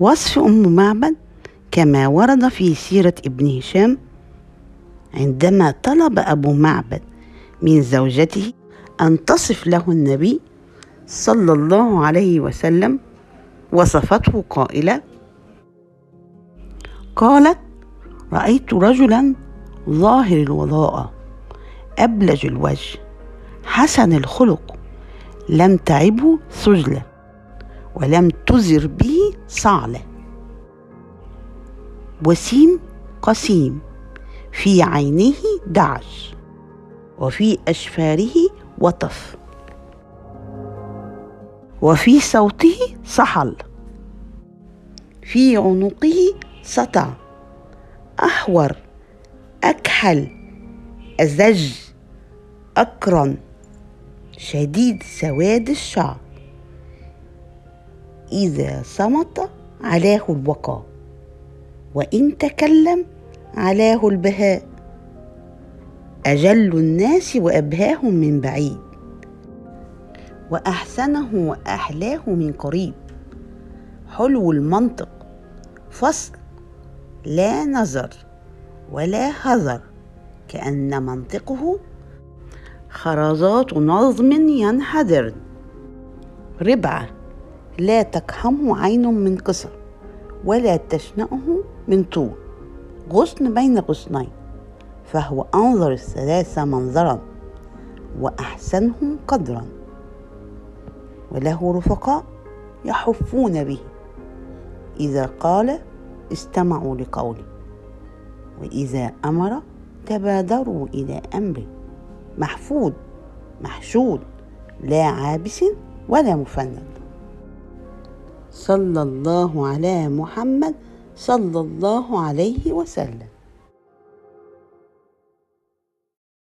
وصف أم معبد كما ورد في سيرة ابن هشام: عندما طلب أبو معبد من زوجته أن تصف له النبي صلى الله عليه وسلم، وصفته قائلة: قالت: رأيت رجلا ظاهر الوضاءة، أبلج الوجه، حسن الخلق، لم تعبه سجلة، ولم تزر به صعلة، وسيم قسيم، في عينه دعش، وفي أشفاره وطف، وفي صوته صحل، في عنقه سطع، أحور، أكحل، أزج، أكرن، شديد سواد الشعر، إذا صمت علاه الوقار، وإن تكلم علاه البهاء، أجل الناس وأبهاهم من بعيد، وأحسنه وأحلاه من قريب، حلو المنطق، فصل لا نظر ولا هذر، كأن منطقه خرزات نظم ينحدر، ربعة لا تقحمه عين من قصر، ولا تشنأه من طول، غصن بين غصنين، فهو أنظر الثلاثة منظرا، وأحسنهم قدرا، وله رفقاء يحفون به، إذا قال استمعوا لقوله، وإذا أمر تبادروا إلى أمره، محفوظ محشود، لا عابس ولا مفند. صلى الله على محمد صلى الله عليه وسلم.